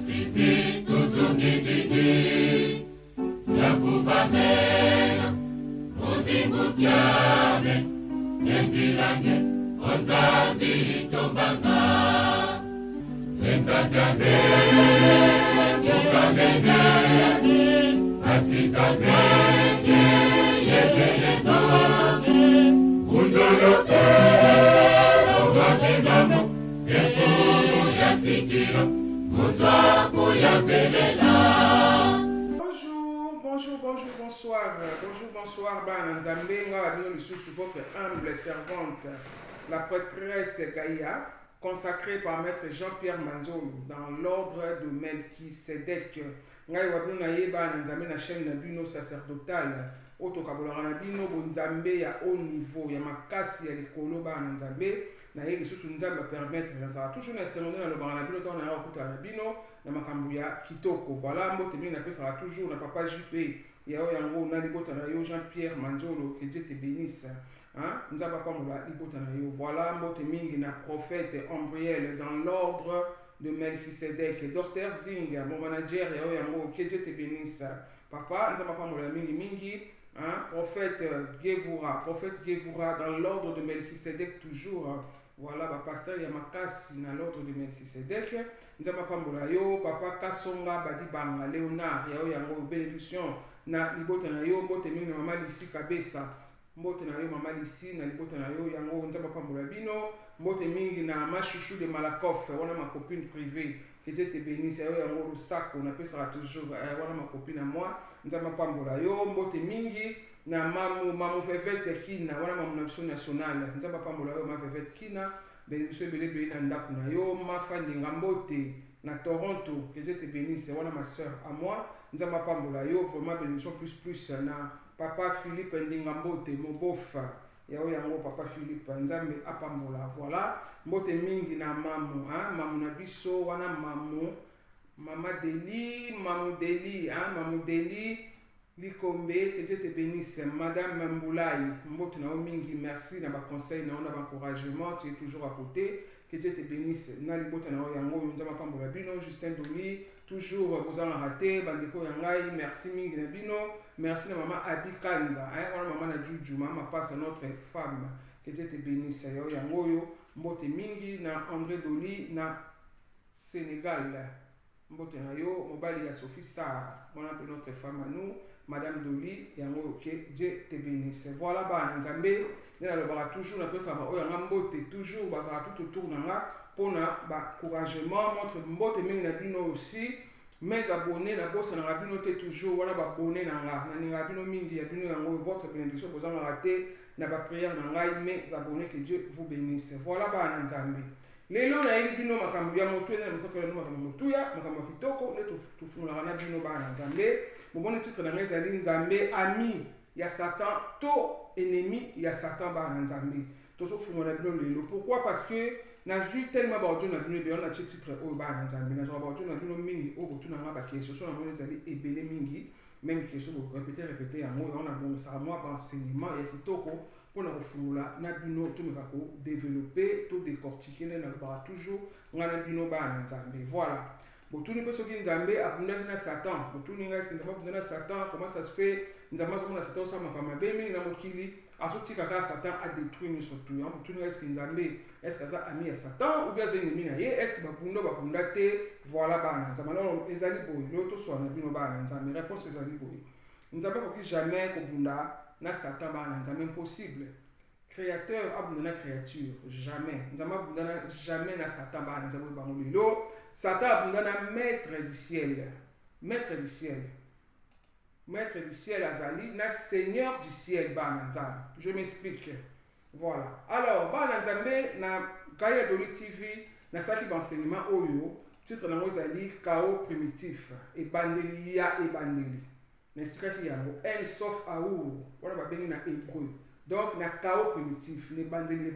sisi tuzungididi yakuvamela uzingutyame nenzilange onzambi itombanga enzatyame ukamene asizameze yezelezo undoloke ogakenamo efuru yasikira mutwaku yapelela. Bonsoir, Bana Nzambe, votre humble servante, la prêtresse Gaïa, consacrée par Maître Jean-Pierre Manzolo, dans l'ordre de Melchisedec. Ngai wabuna yeba Nzambe na chaîne Nabino sacerdotale, Oto Kabolara Nabino, Bonzambe ya haut niveau, ya makasi ya likolo Bana Nzambe, na ye lisusu Nzambe permettre na toujours na cérémonie na lobara Nabino, tant na okuta Nabino, na makambu ya kitoko. Voilà, mbote mingi na pesa toujours na papa JP. Yao yango na libota na yo Jean-Pierre Manzolo, que Dieu te bénisse. Hein? Nzaba pamola libota na yo. Voilà mbote mingi na prophète Ambriel dans l'ordre de Melchisedec. Docteur Zing, mon manager yao yango, que Dieu te bénisse. Papa nzaba pamola mingi mingi. Hein? Prophète Gevura dans l'ordre de Melchisedec toujours. Voilà, pasteur Yamakasi dans l'ordre de Melchisedec. Nzaba pamola yo, papa Kasonga Badi Banga Léonard yao yango, bénédiction. Na libota na yo mbote mingi na mama lisi kabesa mbote na yo mama lisi na libota na yo yango nzamba pambola bino mbote mingi na machouchou de Malakoff wana ma copine privée que Dieu te bénisse yo yango rusako na pesa toujours wana ma copine à moi nzamba pambola yo mbote mingi na mamu vevete kina wana mamu nationale nzamba pambola yo ma vevete kina bénédiction belé na ndaku na yo ma fandinga mbote na Toronto, que Dieu te bénisse, voilà ma soeur à moi, nous avons pas mon laïo, vraiment bénédiction plus, na papa Philippe Ndingambote, mon bof, yao yango papa Philippe, nous avons pas mon la, voilà, mbote mingi na mamu, hein, mamu na biso, wana mamu, mamu deli, Likombe, que Dieu te bénisse, madame Mboulaye, mbote na mingi, merci na ba conseil, na on a encouragement, tu es toujours à côté. Que Dieu te bénisse. Nali bota na yango nzama pambola bino Justin Doli toujours vous en raté bandiko yangai merci mingi na bino merci na maman Abikanza wana maman na Juju maman passe à notre femme que Dieu te bénisse yo yango yo mbote mingi na André Doli na Sénégal mbote na yo mobali ya Sophie Sarr on appelle notre femme à nous madame Doli yango que Dieu te bénisse. Voilà ba nzambe na lobara toujours na pesa ba oyo ngambote toujours bazala tout autour na nga pona ba encouragement montre mbote mingi na bino aussi mes abonnés na bossa na bino te toujours wala ba abonné na nga na ninga bino mingi ya bino yango votre bénédiction vous en raté na ba prière na ngai mes abonnés que Dieu vous bénisse. Voilà ba nzambe lelo na yeli bino makambo ya motu na mosaka na makambo motu ya makambo kitoko ne tufungula na bino ba nzambe bon titre na ngezali nzambe ami ya Satan to ennemi ya Satan ba nzambe to so fungula bino lelo. Pourquoi? Parce que na ju tellement ba ojo na bino be on a titre o ba nzambe na zo ba ojo na bino mingi o botu na ngaba question so na ngezali ebele mingi même question bo répéter yango on a bon ça moi ba enseignement ya kitoko pona kufungula na bino to meka ko développer to décortiquer na ba toujours ngana bino ba nzambe. Voilà. Botuni peso ki nzambe abunda na Satan. Botuni ngasi nzambe abunda na Satan. Comment ça se fait? Nzambe zo na Satan sa makama be mingi na mokili asoti kaka Satan a détruire ni surtout. Botuni ngasi nzambe est-ce que ça ami ya Satan ou bien c'est ennemi na ye? Est-ce que bakunda te? Voilà ba nzambe. Alors ezali boy lo to so na bino ba nzambe. Réponse ezali boy. Nzambe ko ki jamais ko bunda na Satan ba nzambe impossible. Créateur abunda na créature jamais. Nzambe abunda jamais na Satan ba nzambe ba ngolilo. Satan abunda na maître du ciel. Maître du ciel. Maître du ciel azali na seigneur du ciel ba nzambe. Je m'explique. Voilà. Alors ba nzambe na Gaïa Doli TV na saki enseignement oyo titre na ngozali chaos primitif et bandeli ya ebandeli. N'explique qu'il y a un sauf à où on va bénir na hébreu. Donc na chaos primitif les bandeli.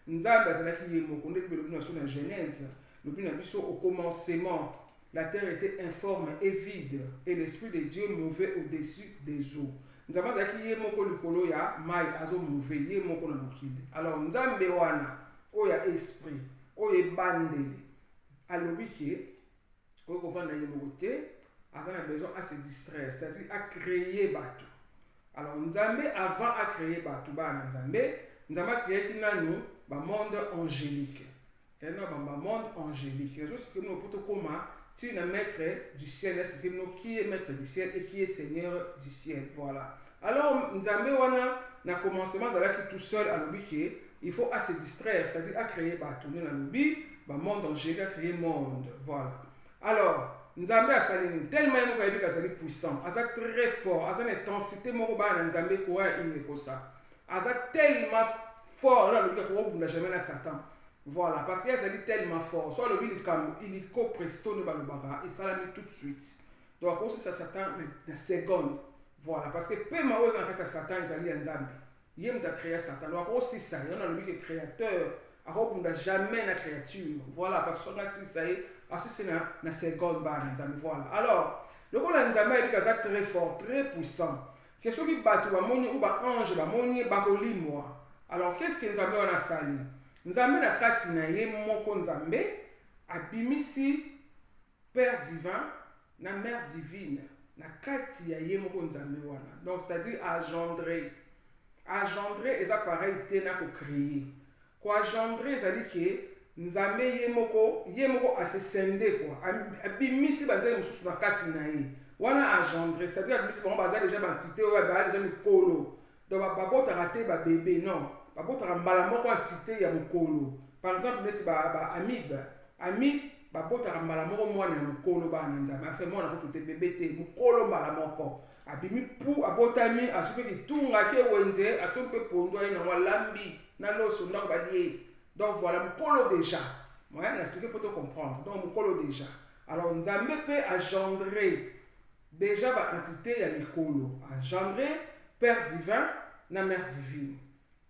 Nzambe azalaki ye moko nde be lobina so na Genèse lobina biso au commencement la terre était informe et vide et l'esprit de Dieu mouvait au-dessus des eaux. Nzambe azalaki ye moko likolo ya mai azo mouvait ye moko na mokili. Alors nzambe wana oya esprit oye bandeli alobi ke oyo kovanda ye moko te, aza na besoin à se distraire, c'est-à-dire à créer bato. Alors nzambe avant à créer bato bana nzambe a créé kinanu ba monde angélique. Et non ba monde angélique. Les autres que nous poto koma tu es maître du ciel, est-ce que nous qui est maître du ciel et qui est seigneur du ciel. Voilà. Alors nzambe wana na commencement zalaki tout seul à l'obi il faut à se distraire, c'est-à-dire à créer bato na l'obi ba monde angélique, à créer monde. Voilà. Alors Nzambe a salini tellement il est puissant, il est très fort, il a une intensité moroba Nzambe quoi il est comme ça. Il est tellement fort là le gars qu'on n'a jamais na Satan. Voilà, parce qu'il est tellement fort. Soit le il est presto ne va le baga et ça l'a mis tout de suite. Donc aussi ça Satan une seconde. Voilà, parce que peu ma ose dans Satan il est Nzambe. Il a créé Satan. Donc aussi ça, il y a le créateur. On n'a jamais la créature. Voilà, parce que ça est c'est na seconde barre nzambe. Voilà. Alors, le rôle nzambe est très fort, très puissant. Qu'est-ce qui batu ba moni ou ba ange ba moni ba kolimwa. Alors, qu'est-ce que nzambe wana sali? Nzambe na kati na ye moko nzambe abimisi Père divin na Mère divine na kati ya ye moko nzambe wana. Donc, c'est-à-dire engendrer. Engendrer est pareil tena ko créer. Quoi engendrer c'est-à-dire que nzambe ye moko asesende quoi abimisi banzali mususu na kati na ye wana agendre, c'est-à-dire abimisi bango baza déjà bantité oyo baya déjà mikolo donc babotaka te babebe non babotaka mbala moko entité ya mokolo. Par exemple neti amibe babotaka mbala moko mwana ya mokolo bana nzambe afe mwana kutu te bebe te mokolo mbala moko abimi pu abotami asupe kitungaki wenze asupe pondo ye nango lambi na loso ndako balie. Donc voilà, Mokolo déjà. Ouais, on a expliqué pour te comprendre. Donc Mokolo déjà. Alors, Nzambe peut engendrer déjà l'entité ya Mokolo. Engendrer Père divin, na Mère divine.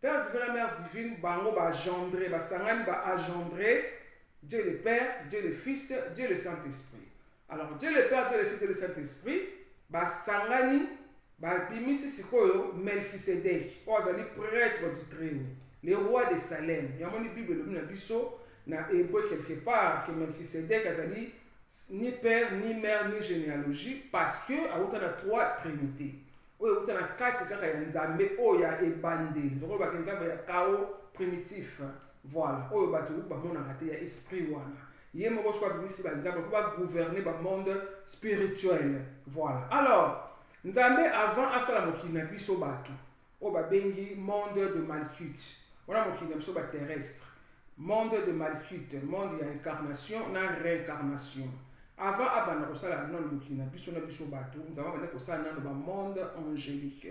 Père divin, na Mère divine, bango ba engendrer, ba sangani ba engendrer Dieu le Père, Dieu le Fils, Dieu le Saint-Esprit. Alors, Dieu le Père, Dieu le Fils, Dieu le Saint-Esprit, ba sangani ba bimisi sikoyo Melchisedec. Ozali prêtre du Très-Haut. Les rois de Salem. Il y a une Bible, le Bisso, na hébreu quelque part, que Melchisedec a dit ni père, ni mère, ni généalogie, parce que il y a trois trinités. Il y a quatre qui sont Nzambe, il y a Ebande. Donc, il y a chaos primitif. Voilà. Il y a esprit. Il y a un gouverner le monde spirituel. Voilà. Alors, Nzambe avant à Salamokina, Bisso Batu. Il y a un monde de Malkuth. Voilà mon qui est terrestre. Monde de Malkuth, monde de incarnation, na réincarnation. Avant abana kosala non mukina biso na biso bato, nous avons bana kosala na monde angélique.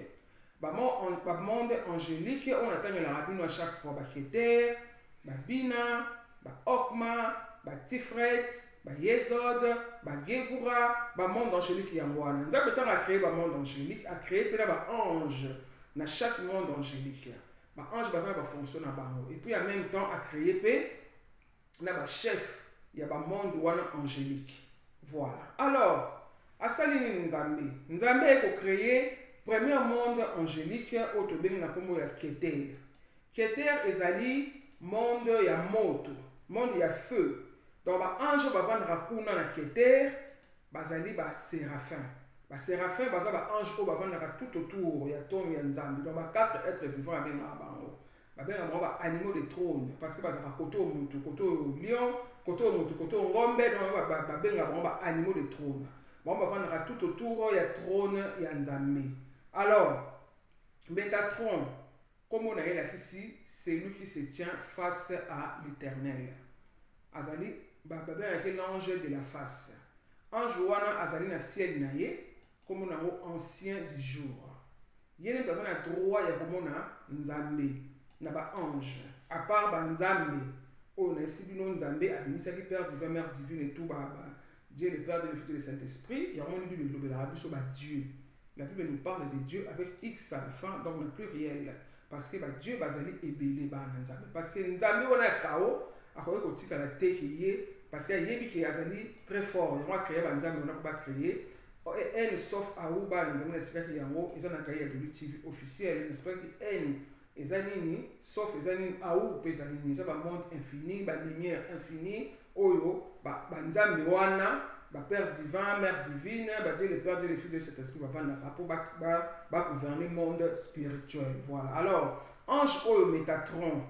Ba monde angélique, on attend la rabino à chaque fois ba Keter, ba Bina, ba Okma, ba Tifret, ba Yesod, ba Gevura, ba monde angélique yangwana. Nous avons tant à créer ba monde angélique, à créer peut ba ange na chaque monde angélique. Bah ange va fonctionner et puis en même temps à créer le chef il y a un monde angélique. Voilà. Alors à salini nzambe est créé premier monde angélique au tobeng na kombo ya Keter. Keter ezali monde ya moto, monde ya feu. Donc ba ange va vendre kuna na Keter bazali ba séraphin. Les séraphins, les anges, ils vont tout autour, il y a Tom, il y a Nzambe. Donc, les quatre êtres vivants, ils sont animaux de trône. Parce que les koto mutu, koto lion, koto mutu, koto ngombe, donc ils sont animaux de trône. Ils vont tout autour, il y a trône, il y a Nzambe. Alors, Métatron, comme on a dit ici, c'est lui qui se tient face à l'éternel. Azali, l'ange de la face. Ange wana azali na ciel na ye. Comme on a ancien du jour. Il y a un droit ya komona nzambe na ba ange à part ba nzambe on a aussi bino nzambe abimisaki Père divin, Mère divine et tout Dieu le Père, Dieu le Fils, Dieu le Saint-Esprit. Il y a une Bible la Bible sur Dieu. La Bible nous parle de Dieu avec X à la fin, donc le pluriel parce que Dieu bazali ebele ba nzambe parce que nzambe on a kao akoye kotika la te ki parce que yebi ki azali très fort. On a créé ba nzambe on a pas créé N sauf à Ouba, nous avons l'esprit qui yango, ils ont un cahier de l'utilité officiel, l'esprit qui N, ils ont nini, sauf ils ont à ou ils ont un monde infini, une lumière infinie, oyo, nzambe wana, Père divin, Mère divine, Dieu le Père, Dieu le Fils, Dieu cet esprit, va gouverner le monde spirituel. Voilà. Alors, ange oyo Métatron,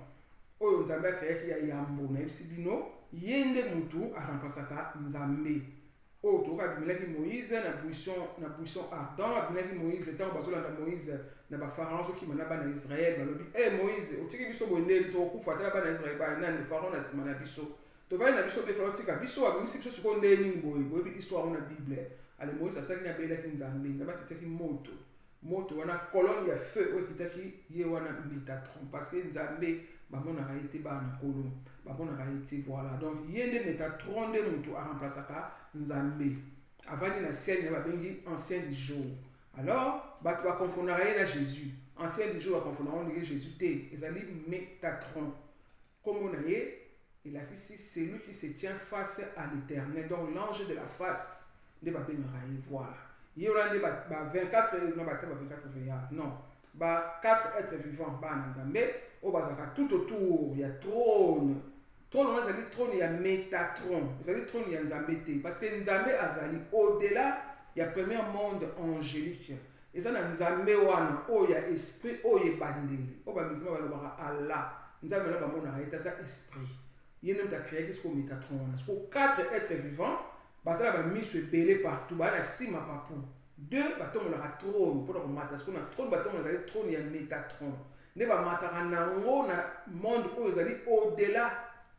oyo Nzambe akreaki ya yambo na yebisi bino, yende mutu aremplaçaka Nzambe. Oyo toka abimelaki Moïse na buisson ardent, abimelaki Moïse ntango bazolanda Moïse na bapharaon azokima na bana Israël balobi Moïse otiki biso bondeli tokokufa atala bana Israël banani pharaon na nsima na biso tovali na biso mpe pharaon tika biso abimisi biso sikoyo ndenge nini boye boyebi histoire na bible ale Moïse asalaki na abelaki Nzambe akitiaki moto wana colonne ya feu oyo ekitaki ye wana Métatron parce que Nzambe bamonaka ye te bana nkolo bamonaka ye te voilà donc ye nde Métatron nde moto aremplaçaka Nzambe avandi na sienne babengi ancien du jour. Alors bato bakonfondaka ye na Jésus ancien du jour bakonfondaka ndenge Jésus te ezali Métatron kombo na ye elakisi celui qui se tient face à l'éternel donc l'ange de la face nde babengaka ye voilà ye wana nde ba 24 non bata ba 24 veillards non ba 4 êtres vivants bana Nzambe oyo bazalaka tout autour ya trône wana ezali trône ya Métatron ezali trône ya Nzambe te parce que Nzambe azali au-delà ya premier monde angélique eza na Nzambe wana oyo ya esprit oyo ebandeli oyo bamisima balobaka Allah Nzambe wana bamonaka ye aza esprit ye nde moto akreaki sikoyo Métatron wana sikoyo 4 êtres vivants basala bamiso ebele partout baa na nsima papu 2 batombolaka trône mpona komata sikoyo na trône batombola ezali trône ya Métatron nde bamataka nango na monde oyo ezali au-delà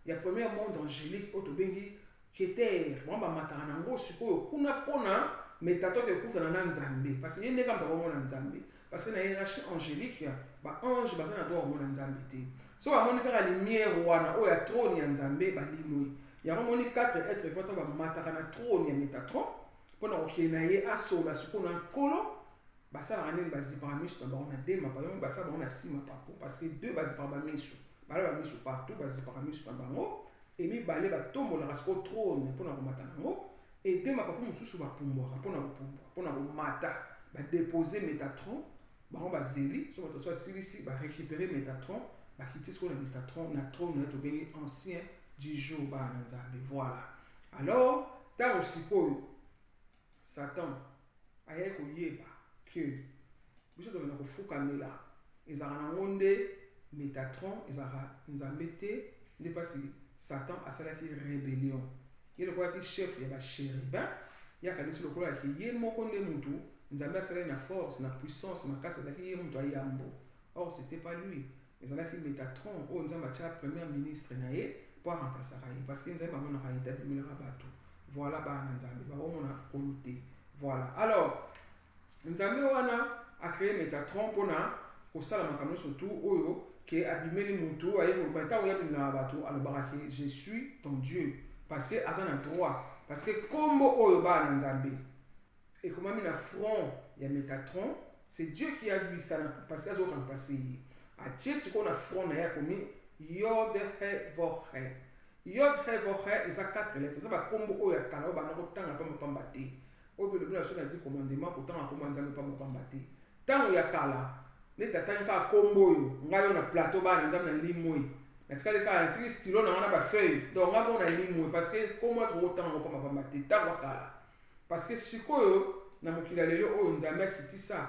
ya premier monde angélique oyo tobengi Keter bango bamataka nango sikoyo kuna mpona Métatron ekutana na Nzambe parce que ye ndenge moto akomona Nzambe parce que na hiérarchie angélique baange baza na droit komona Nzambe te so bamoni kaka lumière wana oyo ya trône ya Nzambe balimoi yango moni 4 êtres vivants bamataka na trône ya Métatron mpona kokende na ye asola sikoyo na nkolo basalaka nini bazipaka miso na bango na dema yango basala bango na nsima papo parce que 2 bazipaka bamiso bala bamiso partout bazipaka miso na bango emibale batombolaka sikoyo trône mpona komata nango et 2 mapapo mosusu bapumbwaka mpona komata badepose Métatron bango bazeli so Métatron asilisi barécupere Métatron bakiti sikoyo na Métatron na trône na tobengi ancien du jour bana Nzambe voilà alors ntango sikoyo Satan ayaki koyeba ke biso tokenda kofukamela ezalaka nango nde Métatron ezalaka Nzambe te nde mpasi Satan asalaki rébellion ye lokolaki chef ya bachérubin ye akanisi lokola yaki ye moko nde mutu Nzambe asalaki na force na puissance makasi azalaki ye mutu ayambo or c'était pas lui ezalaki Métatron oyo Nzambe atia premier ministre na ye mpo aremplaçaka ye parce que Nzambe bamonaka ye tabimelaka bato voilà bana Nzambe bakomona kolo te voilà alors Nzambe wana acréé Métatron mpona kosala makambo nyonso tu oyo ke abimeli mutu aye koloba ntango yabimelaka bato alobaka ke je suis ton Dieu parce que aza na droit parce que kombo oyo bana Nzambe ekomami na front ya Métatron c'est Dieu qui a lui ça parce que azoremplace ye atie sikoyo na front na ye akomi Yod He Vav He Yod He Vav He eza 4 lettres eza bakombo oyo ya kala oyo bana kotanga pamba te oyo mpe lobi na biso na di commandement kotanga kombo ya Nzambe pamba te ntango ya kala neti atangi kaka kombo oyo ngai oyo na plateau bana Nzambe na limoi natikali kaka natiki stylo na wana bafeuille donc ngai mpo na limoi parce que kombo ati kokotanga ngo pamba te ntango ya kala parce que sikoyo na mokili ya lelo oyo Nzambe akitisa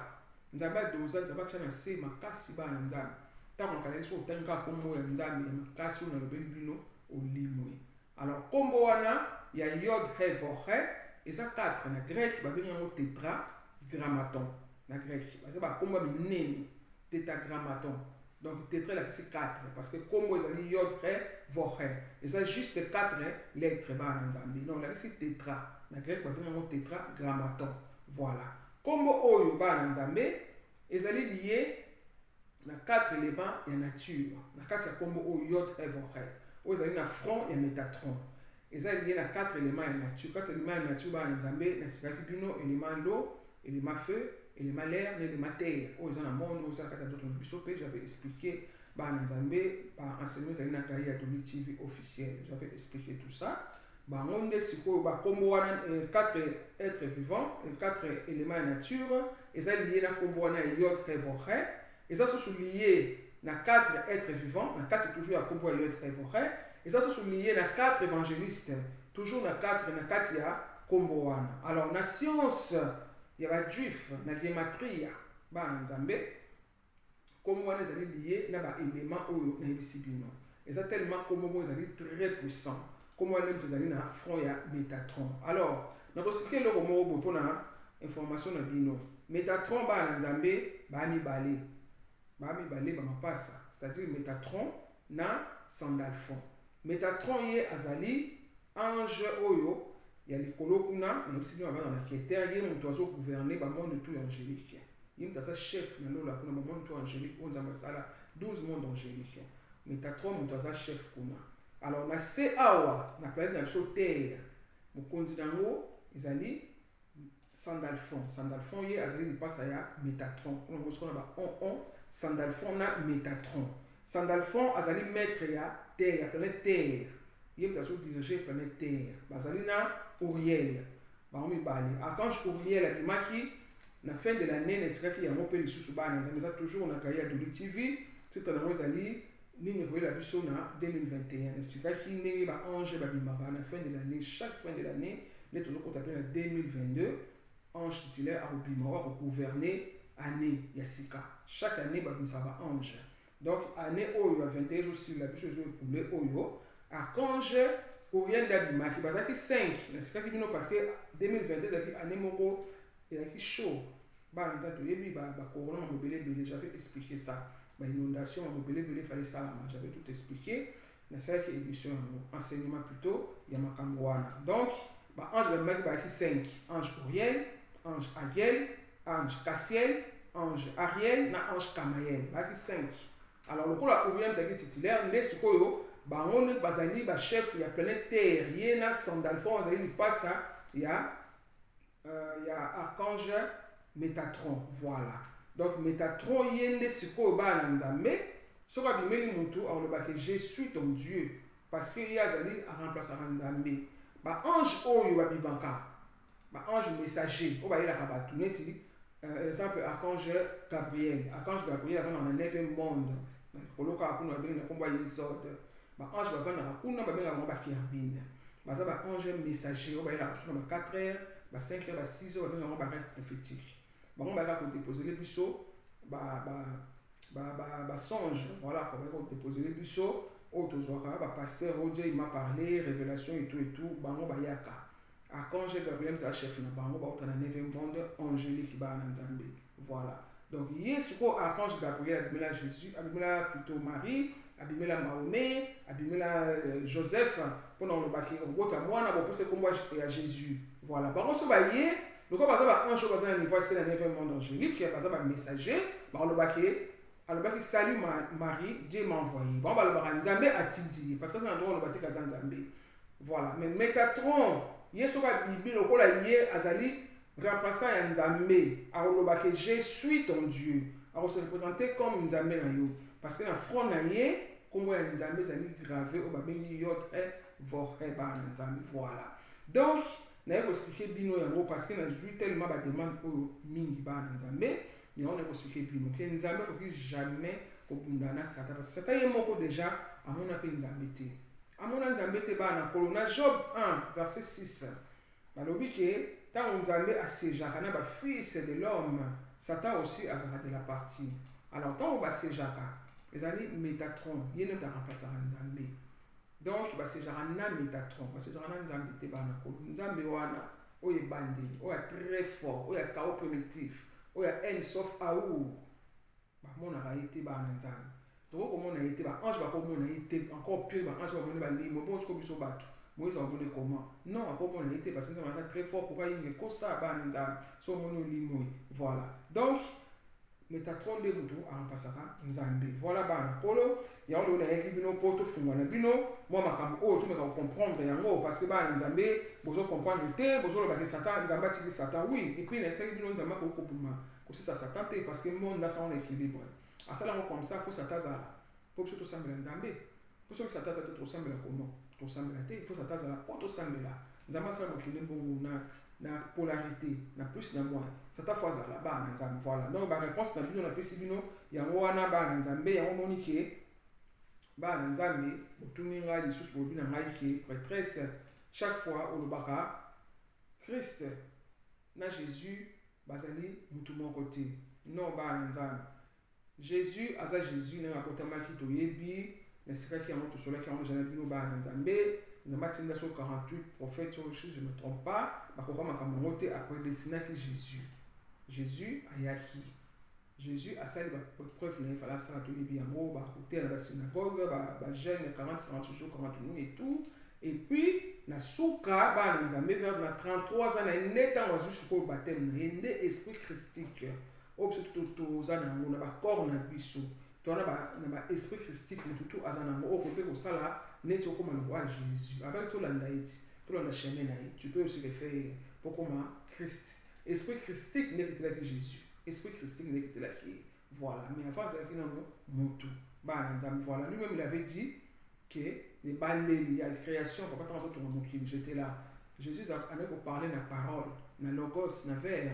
Nzambe adoza Nzambe atia na se makasi bana Nzambe ntango na kala so otangi kaka kombo ya Nzambe ya makasi oyo nalobeli bino olimoi alors kombo wana ya Yod He Vav He eza 4 na grec babengi yango tétragrammaton na grec baza bakombo minene tétragrammaton donc tétra elakisi 4 parce que kombo ezali Yod He Vav He eza juste 4 lettres bana Nzambe donc elakisi tétra na grec babengi yango tétragrammaton voilà kombo oyo bana Nzambe ezali lié na 4 éléments ya nature na kati ya kombo oyo Yod He Vav He oyo ezali na front ya Métatron eza lié na 4 éléments ya nature 4 éléments ya nature bana Nzambe nasikaki bino élément l'eau élément feu élément l'air na élément terre oyo eza na monde oyo ezala kati ya nzoto na biso mpe j'avais expliqué bana Nzambe baenseignement ezali na Gaïa Doli TV officiel j'avais expliqué tout ça bango nde sikoyo bakombo wana 4 êtres vivants 4 éléments ya nature eza lié na kombo wana ya Yod He Vav He eza susu lié na 4 êtres vivants na kati toujours ya kombo ya Yod He Vav He eza susu lié na 4 évangélistes toujours na 4 na kati ya kombo wana. Alors na science ya ba juif na gematria bana nzambe kombo wana ezali lié na ba élément oyo na yebisi bino. Eza tellement kombo oyo ezali très puissant. Kombo wana tozali na front ya Métatron. Alors na kosika eloko moko boye mpona information na bino. Métatron bana nzambe bamibale bamapasa, c'est-à-dire Métatron na Sandalphon. Métatron ye azali ange oyo ya likolo kuna na yebisi bino abana na Keter ye moto azo gouverner ba monde tout angélique. Ye moto aza chef na lola kuna ba monde tout angélique on nzambe asala 12 mondes angéliques. Métatron moto aza chef kuna. Alors na se awa na planète na biso Terre mokonzi nango ezali Sandalphon. Sandalphon ye azali lipasa ya Métatron. On a ba on Sandalphon na Métatron. Sandalphon azali maître ya Terre, ya planète Terre. Il est dirigé planète Terre. Bazali na Uriel. Ba mibale. Archange Uriel abimaki na fin de l'année nesika ya mope lisusu bana. Nzambe toujours na kaya de TV. C'est un ezali nini koyela biso na 2021. Nesika ki ndenge ba ange babimaka na fin de l'année, chaque fin de l'année, les toujours qu'on appelle 2022. Ange titulaire à Obima, à gouverner année Yassika. Chaque année, ça va ange. Donc, année Oyo, 21 aussi, la chose est écoulée Oyo. Archange Oriel d'Abima, qui va 5. C'est pas parce que 2022, année Moko, il y a chaud. Bah, corona, j'avais expliqué ça. Inondation, il fallait ça, j'avais tout expliqué. C'est vrai émission, enseignement plutôt, il y a ma donc, ange d'Abima qui 5. Ange Oriel. Ange Agiel, ange Cassiel, ange Ariel, na ange Kamael. Baki 5. Alors, le coup la Oriel est titulaire, n'est-ce pas, on est basali, chef, il y a planète Terre, il y a Sandalphon, il passe ça, il y a archange Métatron. Voilà. Donc, Métatron, il y a n'est-ce pas, mais, ce qu'on a dit, alors le bac je suis ton Dieu, parce qu'il y a Zali à remplacer Nzambe. Ange Oyo Babibanka. Ange messager, on va y la rabattre. Exemple, archange Gabriel. Archange Gabriel est dans le 9e monde. Il y a un combat Yesod. Ange va venir à Kuna, il y a un Kérubin. Ange messager, on va y la rabattre dans 4 heures, 5 heures, 6 heures, il y a un rêve prophétique. On va déposer les buisseaux, songe. Voilà, on va déposer les buisseaux. Pasteur, il m'a parlé, révélation et tout. On va y aller. Archange Gabriel est chef na bango ba otana 9e monde angélique ba nzambe. Voilà. Donc yesuko archange Gabriel abimela Jésus, abimela plutôt Marie, abimela Mahomet, abimela Joseph pendant le baki obota mwana bo pose kombo ya Jésus. Voilà. Bango so ba ye, le ko baza ba ange baza na niveau c'est na 9e monde angélique, baza ba messager, ba le baki salut Marie, Dieu m'a envoyé. Bon ba le baka nzambe atindi parce que c'est un endroit le baki kaza nzambe. Voilà. Mais Métatron Yesoka Bibi lokola yé azali remplaçant ya Nzambe alobake je suis ton Dieu alors se représenter comme Nzambe na yo parce que na front na yé kombo ya Nzambe ezali gravé au babengi yod e vor e ba Nzambe. Voilà. Donc na yeko expliquer bino yango parce que na zui tellement ba demande oyo mingi ba Nzambe mais on a expliqué bino que Nzambe ko jamais ko bundana sata parce que sata ye moko déjà amona pe Nzambe te. Amona Nzambe te bana kolona Job 1 verset 6. Balobi ke tant Nzambe asejaka na ba fils de l'homme, Satan aussi azaka de la partie. Alors tant ba sejaka, ezali Métatron, yene ta remplacer Nzambe. Donc ba sejaka na Métatron, ba sejaka na Nzambe te bana kolona Nzambe wana oye bandi, oya très fort, oya chaos primitif, oya haine sauf amour. Ba mona ba été bana Nzambe. Donc, comment on a été, ange va comment on a été, encore pire, ange va venir les mots, bon, comme ils sont battus. Moïse va venir comment? Non, comment on a été, parce que ça va être très fort, pourquoi il y a que ça, bananza, so mon limo. Voilà. Donc, Métatron de Moutou, à remplaçara, Nzambe. Voilà, ban, polo, il y a un équipe bino, poto, fungwana bino, moi, ma cam, oh, tout le monde comprendre, yango, parce que ban, Nzambe, besoin comprendre le thé, besoin le baguette Satan, Nzamba, tiki Satan, oui, et puis, il y a un Nzamba, ko ça Satan, parce que le monde, là, ça, on équilibre. Asala comme ça, il faut s'attazala. Pour que tu sembles Nzambe. Pour que tu s'attazala, tu sembles comment? Tu sembles la tête, il faut s'attazala. Pour que tu sembles là. Nzamba, ça va finir bon, na polarité, na plus, na moins. Ça t'a fait ça là-bas, Nzambe. Voilà. Donc, la réponse, na bino, na pesibino, il y a un wana, ba, Nzambe, il y a un monique, ba, Nzambe, au tout le monde, les sous, pour bien, maïke, prêtresse, chaque fois, au baka, Christ na Jésus bazali mutu moko te. Non bana nzambe. Jésus aza Jésus na kotamaki toyebi na sikaki yango tosolaki yango jana bino bana nzambe. Nzambe atinda so 48 prophètes si je ne me trompe pas bakoka makambo yango te apredestinaki Jésus. Jésus ayaki. Jésus asali bapreuve na ye fala asala toyebi yango bakotela basynagogue bajeune 40 jours 40 nuits et tout. Et puis na suka bana nzambe vers na 33 ans na ye ntango azwi sikoyo baptême na ye nde esprit christique oyo biso toza nango na bacorps na biso tona na baesprit christique motutu aza nango oyo kope kosala neti okóma le roi Jésus avec tolanda ye ti tolanda chemin na ye tu peux aussi le faire po koma Christ. Esprit christique nde eketelaki Jésus. Esprit christique nde eketelaki ye. Voilà, mais avant azalaki nango motu bana nzambe. Voilà, lui-même il avait dit que les bandeli, il y a la création, j'étais là. Jésus a parlé de la parole, de la logos, de la verbe.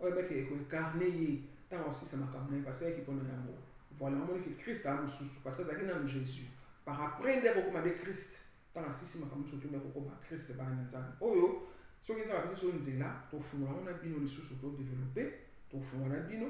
Il a incarné, tant aussi ça m'a camé, parce qu'il y a qui peut nous amour. Voilà, on dit que Christ a un sous, parce que c'est un Jésus. Par après, il a recommandé Christ, tant aussi ça m'a camé, surtout il a recommandé Christ, c'est pas un ensemble. Oh yo, ce qui est arrivé sur une zéla, au fond, on a bino les sous pour développer, au fond, on a bino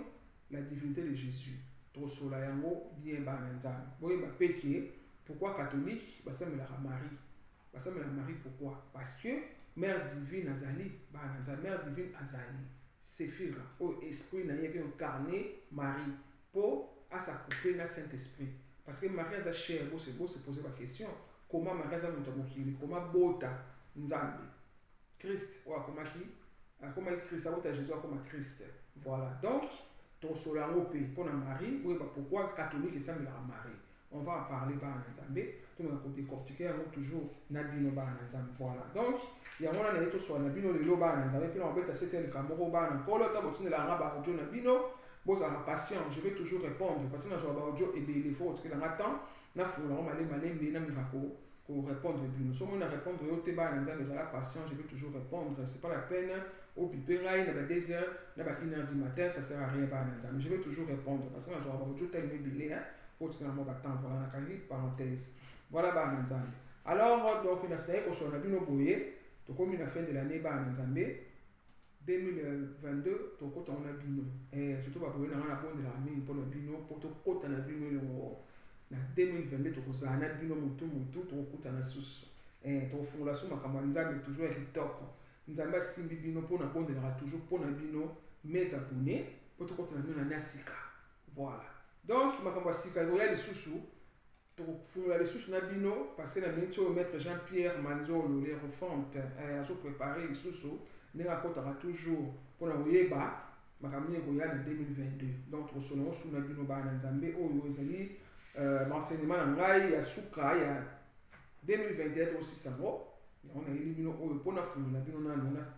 la divinité de Jésus. Au sola yango, bien ba ensemble. Bon, il va péquer. Pourquoi catholique? Parce que Marie, pourquoi? Parce que Mère divine Azali, Mère divine Azali, Séphira, au esprit n'a pas incarné Marie, pour à sa couper dans Saint-Esprit. Parce que Marie a cher, vous se poser la question, comment Marie a monté comment Bota Nzambe, Christ, ou comment Christ, a Jésus, comment Christ. Voilà, donc, ton solar pour la Marie, pourquoi catholique et ça me la Marie? On va en parler bana nzambe to na ko décortiquer yango toujours na bino bana nzambe. Voilà, donc yango na yeto so na bino lelo bana nzambe puis on va beta c'était le kamoro bana kolo ta botine la ngaba audio na bino boza la patient, je vais toujours répondre parce que na so ba audio et les fautes que na temps na fulu na malembe na mivako ko répondre bino so mo na répondre yo te bana nzambe za la patient, je vais toujours répondre, c'est pas la peine au piper ngai na ba 2 heures na ba 1 heure du matin, ça sert à rien bana nzambe, je vais toujours répondre parce que na so ba audio tellement bilé hein. Faut que nous voilà, on a une parenthèse. Voilà, bah, Nzambe. Alors, donc, il a dit qu'on a bien boyé. Donc, comme il a fin de l'année, bah, Nzambe, 2022, donc, on a bien. Et surtout, bah, on a bon de la mine pour le bino, pour tout côté, on a bien le na 2022, donc, on a bien mutu, donc, on a sous. Et donc, fondation, ma Nzambe toujours avec top. Nzambe, simbi bino, pour na bon de la toujours, pour na bino, mes abonnés, pour tout côté, on a nasika. Voilà. Donc, makambo sika ya lisusu to fungula lisusu na bino parce que na minute au maître Jean-Pierre Manzolo les refonte azo préparer lisusu ndinga kotaka toujours pour na oyeba makambo ya na 2022. Donc to sono su na bino ba na nzambe oyo ezali enseignement na ngai ya suka ya 2021 aussi sango on a eu bino oyo pona fungula bino na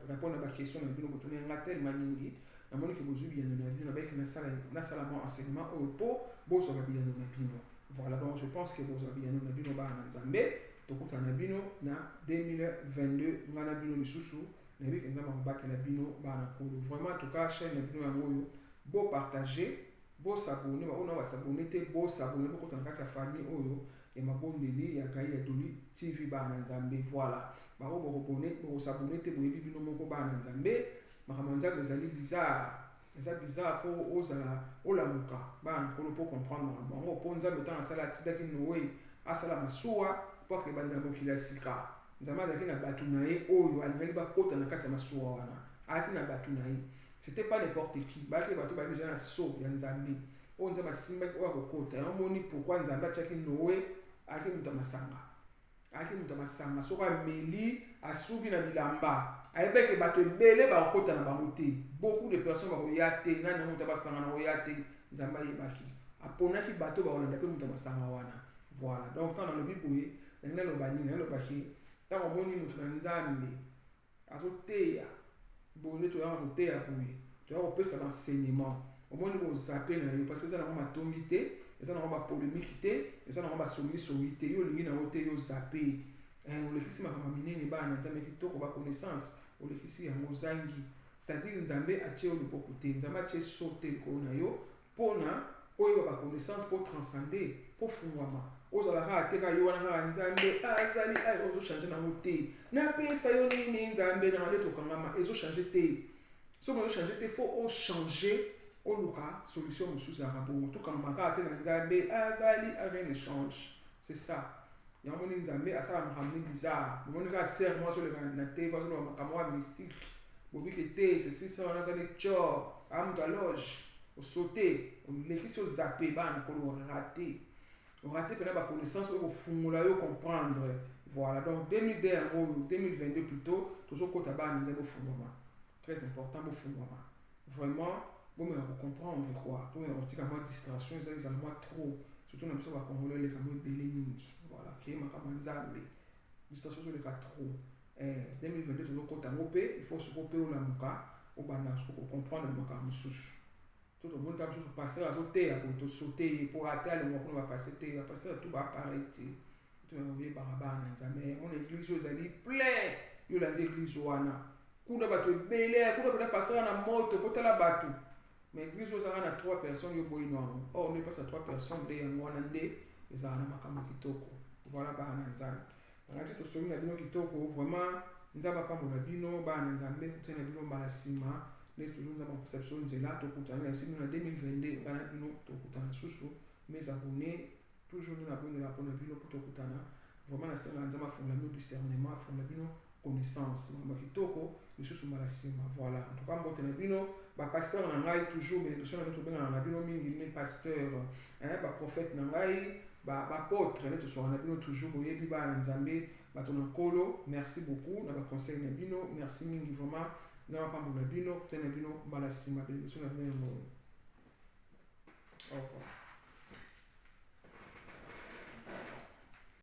répondre à ba question na bino botoni ngatel maningi na moni que vous bien na bino avec na sala mon enseignement au po bo so bien na bino. Voilà, donc je pense que vous avez bien na bino ba na nzambe to kuta na bino na 2022 ngana bino lisusu na bi kenza mabata na bino ba na kolo. Vraiment en tout cas chaîne na bino yango yo bo partager bo s'abonner ba ona ba s'abonner te bo s'abonner bo kuta na kati ya famille oyo et mabondeli ya kai ya Doli TV ba na nzambe. Voilà, ba bo abonner bo s'abonner te bo yebi bino moko ba na nzambe. Makamanza ezali bizarre, eza bizarre fo ozala olamuka bana kolo po comprendre bango po nzambe tanga sala tidaki noé asala masuwa po ke bandela mokila sika nzambe azalaki na bato na ye oyo alingaki bakota na kati ya masuwa wana ayaki na bato na ye c'était pas n'importe qui bayaki bato bayebi eza na so ya nzambe oyo nzambe asimbaki oyo akokota yango moni pourkui nzambe atiaki noé ayaki moto ya masanga soki ameli asubi na bilamba ayebeke bato ebele bakota na bango te beaucoup de personnes bakoya te nani moto basanga na koya te nzambe ayebaki aponaki bato bakolanda mpe moto masanga wana. Voilà, donc ntango nalobi boye nangi naloba nini nalobaki ntango omoni moto na nzambe azoteya boye nde toyaka koteya boye toyaka kopesa baenseignement omoni bozape na yo parce que eza nango matongi te eza nango bapolémiki te eza nango basongisongi te yo olingi nango te yo zape olekisi makambo minene bana na nzambe kitoko baconnaissance olekisi yango ozangi c'est-à-dire nzambe atie oyo loboko te nzambe atie so te likolo na yo mpona oyeba baconnaissance mpo transcender mpo fungwama ozalaka ateka yo wana kaka nzambe azali ayi ozochange nango te napesa yo nini nzambe nanga nde tokangama ezochange te soki ozochange te fo ochange oluka solution mosusu ya bongo tokangama kaka te na nzambe azali rien ne change c'est ça yango nini nzambe asala makambo bizarre omoni kaka ser mwa azoleka na te azoloba makambo ya mystique bobiki te ceci ça wana azali tchor amutu aloge osote olekisi ozape bana kolo orate pena baconnaissance oyo kofungola yo comprendre voilà donc 2002 yango 2022 plutôt tozokota bana nzambe ofungwama très important bofungwama vraiment bomeka kocomprendre quoi tomeka kotika mwa distraction ezala mwa trop surtout na biso bakongolo eleka mwa ebele mingi voilà keye makambo ya nzambe distraction ezoleka trop 2022 tozokota yango mpe il faut soko mpe olamuka obanda soko comprendre makambo mosusu to tomoni ta mosusu paster azoteya boye tosote ye mpo ate alongwa kuna bapaster te bapaster to bapareil te toyebaka bana na nzambe mona eglise oyo ezali plein yo olandi eglise wana kuna bato ebele kuna pena paster na moto potala bato mais église ozalaka na 3 personnes yo boyino yango or nde epasa 3 personnes nde yango wana nde ezalaka na makambo kitoko voilà bana na nzambe ngati tosomi na bino kitoko vraiment nzambe apambola bino bana na nzambe kutana bino mbala nsima neti toujours nzambe apesa biso nzela tokutana na nsima na 2022 ngana bino tokutana susu mes abonnés toujours na bondela mpona bino mpo tokutana vraiment nasenga nzambe afongola bino discernement afongola bino connaissance makambo kitoko lisusu mbala nsima voilà en tout cas mbote na bino bapasteur na ngai toujours bénédiction na bino tobengana na bino mingi me pasteur baprophète na ngai baapôtre nde tosoka na bino toujours boyebi bana na nzambe bato na nkolo merci beaucoup na baconseil na bino merci mingi vraiment nzambe apambola bino kutana na bino mbala nsima bénédiction na bino yango